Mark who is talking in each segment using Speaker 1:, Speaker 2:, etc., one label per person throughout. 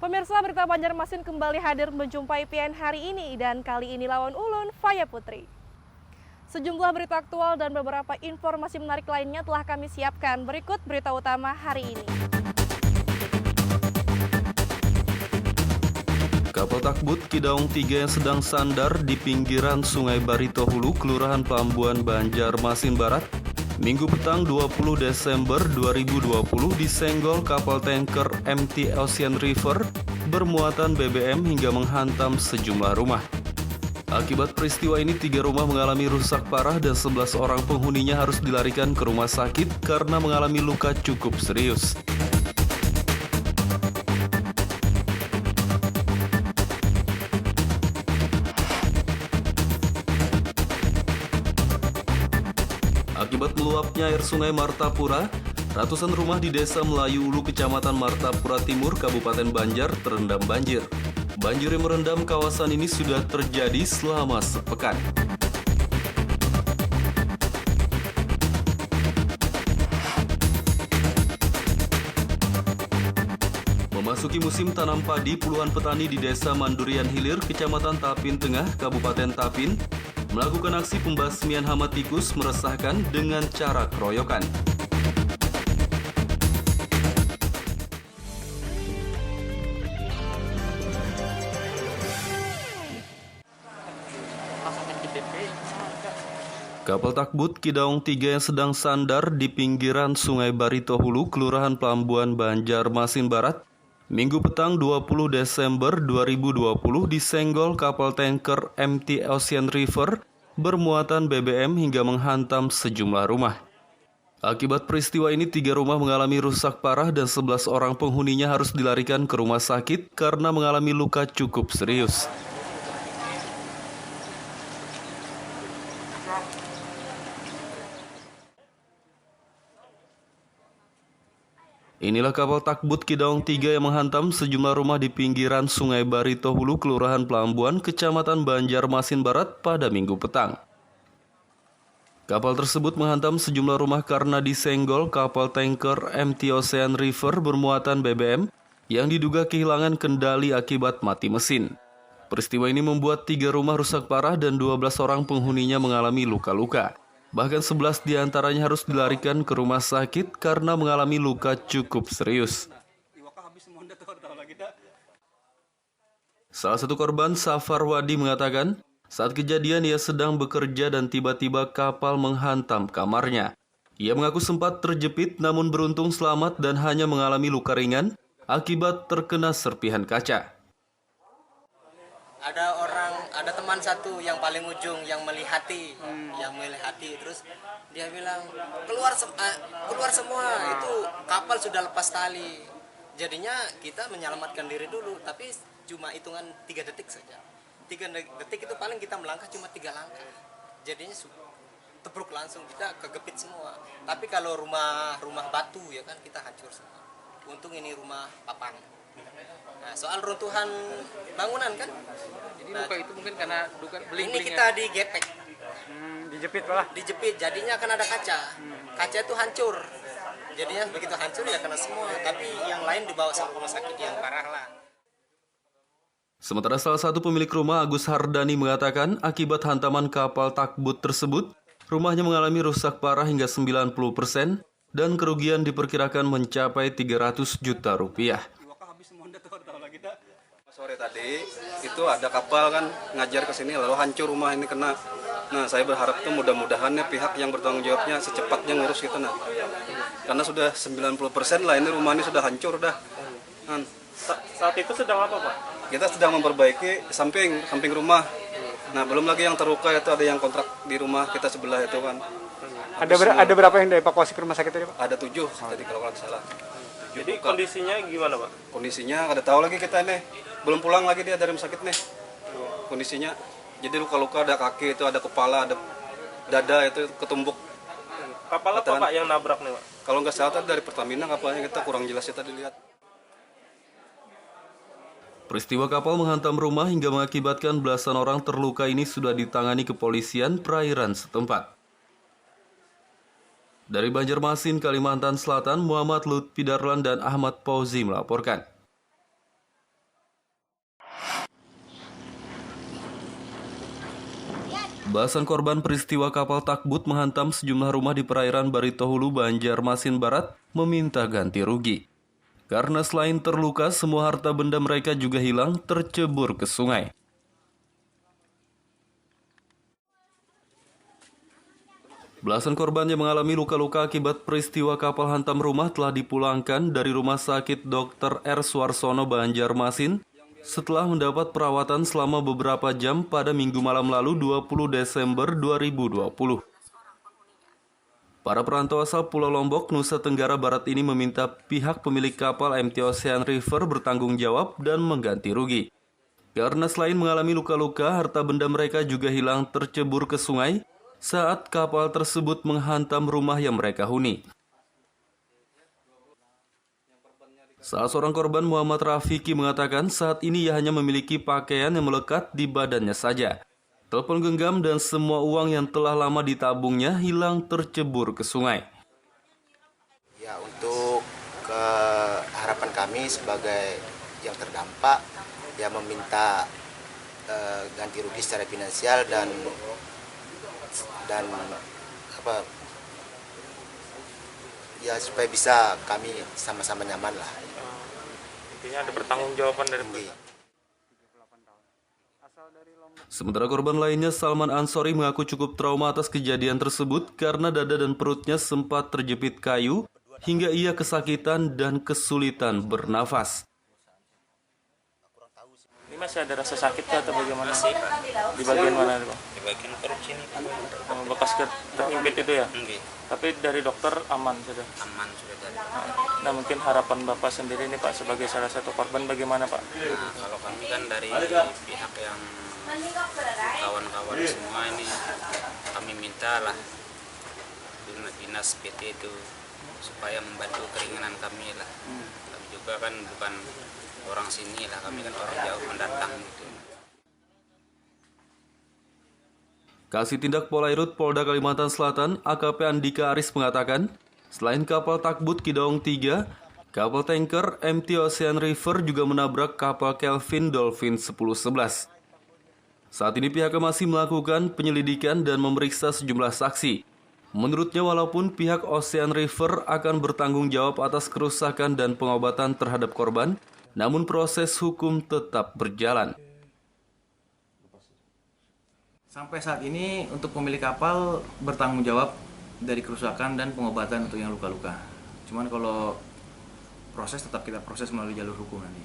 Speaker 1: Pemirsa, berita Banjarmasin kembali hadir menjumpai PN hari ini dan kali ini lawan ulun Faya Putri. Sejumlah berita aktual dan beberapa informasi menarik lainnya telah kami siapkan. Berikut berita utama hari ini.
Speaker 2: Kapal takbut Kidaung 3 yang sedang sandar di pinggiran Sungai Barito Hulu, Kelurahan Pelambuan, Banjarmasin Barat, Minggu petang 20 Desember 2020 disenggol kapal tanker MT Ocean River bermuatan BBM hingga menghantam sejumlah rumah. Akibat peristiwa ini 3 rumah mengalami rusak parah dan 11 orang penghuninya harus dilarikan ke rumah sakit karena mengalami luka cukup serius. Akibat meluapnya air sungai Martapura, ratusan rumah di Desa Melayu Ulu, Kecamatan Martapura Timur, Kabupaten Banjar terendam banjir. Banjir yang merendam kawasan ini sudah terjadi selama sepekan. Memasuki musim tanam padi, puluhan petani di Desa Mandurian Hilir, Kecamatan Tapin Tengah, Kabupaten Tapin, melakukan aksi pembasmian hama tikus meresahkan dengan cara keroyokan. Kapal takbut Kidaung 3 yang sedang sandar di pinggiran Sungai Barito Hulu, Kelurahan Pelambuan, Banjarmasin Barat, Minggu petang 20 Desember 2020 disenggol kapal tanker MT Ocean River bermuatan BBM hingga menghantam sejumlah rumah. Akibat peristiwa ini 3 rumah mengalami rusak parah dan 11 orang penghuninya harus dilarikan ke rumah sakit karena mengalami luka cukup serius. Inilah kapal takbut Kidaung 3 yang menghantam sejumlah rumah di pinggiran Sungai Barito Hulu, Kelurahan Pelambuan, Kecamatan Banjarmasin Barat pada Minggu petang. Kapal tersebut menghantam sejumlah rumah karena disenggol kapal tanker MT Ocean River bermuatan BBM yang diduga kehilangan kendali akibat mati mesin. Peristiwa ini membuat 3 rumah rusak parah dan 12 orang penghuninya mengalami luka-luka. Bahkan 11 diantaranya harus dilarikan ke rumah sakit karena mengalami luka cukup serius. Salah satu korban, Safar Wadi, mengatakan saat kejadian ia sedang bekerja dan tiba-tiba kapal menghantam kamarnya. Ia mengaku sempat terjepit namun beruntung selamat dan hanya mengalami luka ringan akibat terkena serpihan kaca.
Speaker 3: Ada teman satu yang paling ujung yang melihati, terus dia bilang keluar semua, itu kapal sudah lepas tali. Jadinya kita menyelamatkan diri dulu, tapi cuma hitungan 3 detik saja. 3 detik itu paling kita melangkah cuma 3 langkah. Jadinya tebruk langsung, kita kegepit semua. Tapi kalau rumah batu ya kan kita hancur semua. Untung ini rumah papan. Nah, soal runtuhan bangunan kan.
Speaker 4: Jadi luka itu mungkin karena beling-belingnya.
Speaker 3: Ini kita digepek.
Speaker 4: Dijepit malah.
Speaker 3: Dijepit, jadinya kan ada kaca. Kaca itu hancur. Jadinya begitu hancur ya kena semua. Tapi yang lain dibawa ke rumah sakit yang parah lah.
Speaker 2: Sementara salah satu pemilik rumah, Agus Hardani, mengatakan akibat hantaman kapal takbut tersebut, rumahnya mengalami rusak parah hingga 90% dan kerugian diperkirakan mencapai 300 juta rupiah.
Speaker 5: Sore tadi itu ada kapal kan ngajar ke sini lalu hancur rumah ini kena. Nah, saya berharap tuh mudah-mudahannya pihak yang bertanggung jawabnya secepatnya ngurus gitu nah. Karena sudah 90% lah ini rumah ini sudah hancur dah.
Speaker 6: Saat itu sedang apa, Pak?
Speaker 5: Kita sedang memperbaiki samping rumah. Nah, belum lagi yang terluka itu ada yang kontrak di rumah kita sebelah itu kan.
Speaker 4: Ada berapa yang dievakuasi ke rumah sakit tadi, Pak?
Speaker 5: Ada 7 tadi kalau nggak salah.
Speaker 6: Jadi kondisinya gimana, Pak?
Speaker 5: Kondisinya kada tahu lagi kita nih. Belum pulang lagi dia dari rumah sakit nih. Kondisinya jadi luka-luka, ada kaki itu, ada kepala, ada dada itu ketumbuk.
Speaker 6: Kapal apa, Pak, yang nabrak nih, Pak?
Speaker 5: Kalau nggak salah tadi dari Pertamina kapalnya, kita kurang jelas ya tadi lihat.
Speaker 2: Peristiwa kapal menghantam rumah hingga mengakibatkan belasan orang terluka ini sudah ditangani kepolisian perairan setempat. Dari Banjarmasin, Kalimantan Selatan, Muhammad Lutfi Darlan dan Ahmad Fauzi melaporkan. Belasan korban peristiwa kapal takbut menghantam sejumlah rumah di perairan Baritohulu, Banjarmasin Barat meminta ganti rugi. Karena selain terluka, semua harta benda mereka juga hilang tercebur ke sungai. Belasan korban yang mengalami luka-luka akibat peristiwa kapal hantam rumah telah dipulangkan dari Rumah Sakit Dr. R. Suarsono, Banjarmasin setelah mendapat perawatan selama beberapa jam pada Minggu malam lalu 20 Desember 2020. Para perantau asal Pulau Lombok, Nusa Tenggara Barat ini meminta pihak pemilik kapal MT Ocean River bertanggung jawab dan mengganti rugi. Karena selain mengalami luka-luka, harta benda mereka juga hilang tercebur ke sungai saat kapal tersebut menghantam rumah yang mereka huni. Salah seorang korban, Muhammad Rafiki, mengatakan saat ini ia hanya memiliki pakaian yang melekat di badannya saja. Telepon genggam dan semua uang yang telah lama ditabungnya hilang tercebur ke sungai.
Speaker 7: Ya, untuk harapan kami sebagai yang terdampak, ya meminta ganti rugi secara finansial dan ya supaya bisa kami sama-sama nyaman lah.
Speaker 6: Intinya ada pertanggungjawaban dari pemerintah.
Speaker 2: Sementara korban lainnya, Salman Ansori, mengaku cukup trauma atas kejadian tersebut karena dada dan perutnya sempat terjepit kayu hingga ia kesakitan dan kesulitan bernafas.
Speaker 6: Ini masih ada rasa sakit atau bagaimana? Di bagian mana, Bang?
Speaker 8: Di bagian perut sini.
Speaker 6: Bekas terimpit itu ya?
Speaker 8: Enggak,
Speaker 6: Tapi dari dokter aman sudah?
Speaker 8: aman sudah tadi.
Speaker 6: Nah, mungkin harapan Bapak sendiri nih Pak sebagai salah satu korban bagaimana Pak?
Speaker 8: Nah, kalau kami kan dari pihak yang kawan-kawan semua ini, kami minta lah dinas PT itu supaya membantu keringanan kami lah. Kami juga kan bukan orang sini lah, kami kan orang jauh mendatang gitu.
Speaker 2: Kasih Tindak Polairut Polda Kalimantan Selatan, AKP Andika Aris, mengatakan, selain kapal takbut Kidaung 3, kapal tanker MT Ocean River juga menabrak kapal Kelvin Dolphin 1011. Saat ini pihaknya masih melakukan penyelidikan dan memeriksa sejumlah saksi. Menurutnya, walaupun pihak Ocean River akan bertanggung jawab atas kerusakan dan pengobatan terhadap korban, namun proses hukum tetap berjalan.
Speaker 9: Sampai saat ini untuk pemilik kapal bertanggung jawab dari kerusakan dan pengobatan untuk yang luka-luka. Cuman kalau proses tetap kita proses melalui jalur hukum nanti.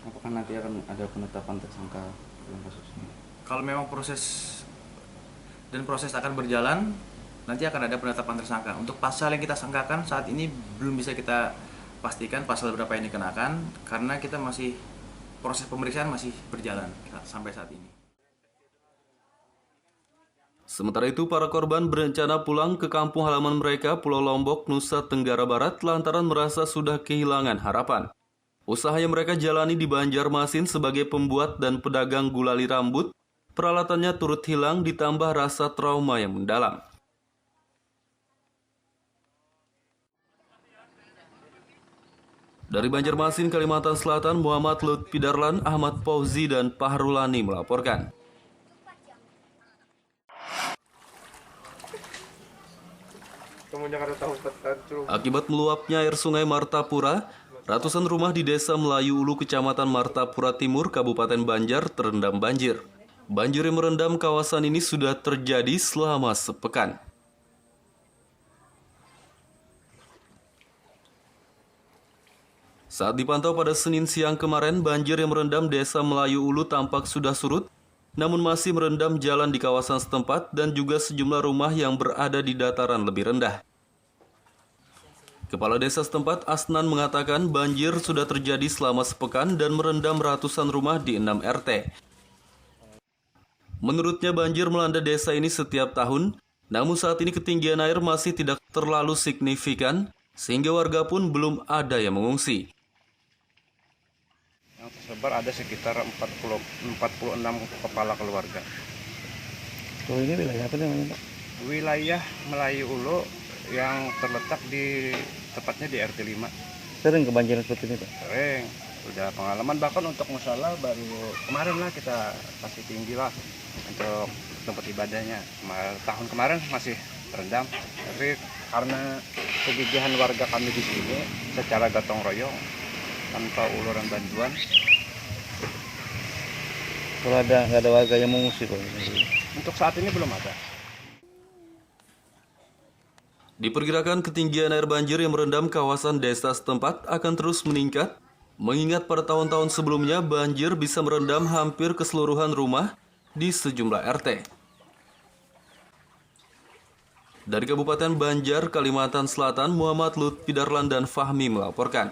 Speaker 10: Apakah nanti akan ada penetapan tersangka dalam kasus ini?
Speaker 9: Kalau memang proses akan berjalan, nanti akan ada penetapan tersangka. Untuk pasal yang kita sangkakan saat ini belum bisa kita pastikan pasal berapa yang dikenakan karena kita masih proses pemeriksaan masih berjalan sampai saat ini.
Speaker 2: Sementara itu, para korban berencana pulang ke kampung halaman mereka, Pulau Lombok, Nusa Tenggara Barat, lantaran merasa sudah kehilangan harapan. Usaha yang mereka jalani di Banjarmasin sebagai pembuat dan pedagang gulali rambut, peralatannya turut hilang ditambah rasa trauma yang mendalam. Dari Banjarmasin, Kalimantan Selatan, Muhammad Lutfi Darlan, Ahmad Fauzi, dan Pahrulani melaporkan. Akibat meluapnya air sungai Martapura, ratusan rumah di Desa Melayu Ulu, Kecamatan Martapura Timur, Kabupaten Banjar terendam banjir. Banjir yang merendam kawasan ini sudah terjadi selama sepekan. Saat dipantau pada Senin siang kemarin, banjir yang merendam Desa Melayu Ulu tampak sudah surut, namun masih merendam jalan di kawasan setempat dan juga sejumlah rumah yang berada di dataran lebih rendah. Kepala desa setempat, Asnan, mengatakan banjir sudah terjadi selama sepekan dan merendam ratusan rumah di 6 RT. Menurutnya, banjir melanda desa ini setiap tahun, namun saat ini ketinggian air masih tidak terlalu signifikan, sehingga warga pun belum ada yang mengungsi.
Speaker 11: Yang tersebar ada sekitar 46 kepala keluarga.
Speaker 10: Oh, ini wilayah apa namanya, Pak?
Speaker 11: Wilayah Melayu Ulu yang terletak di tepatnya di RT 5.
Speaker 10: Sering kebanjiran seperti ini, Pak?
Speaker 11: Sering. Udah pengalaman, bahkan untuk musola baru kemarin lah kita kasih tinggi lah untuk tempat ibadahnya. Tahun kemarin masih terendam, tapi karena kegigihan warga kami di sini secara gotong royong tanpa uluran bantuan.
Speaker 10: Kalau nggak ada warga yang mengungsi Pak?
Speaker 11: Untuk saat ini belum ada.
Speaker 2: Diperkirakan ketinggian air banjir yang merendam kawasan desa setempat akan terus meningkat, mengingat pada tahun-tahun sebelumnya banjir bisa merendam hampir keseluruhan rumah di sejumlah RT. Dari Kabupaten Banjar, Kalimantan Selatan, Muhammad Lutfi Darlan dan Fahmi melaporkan.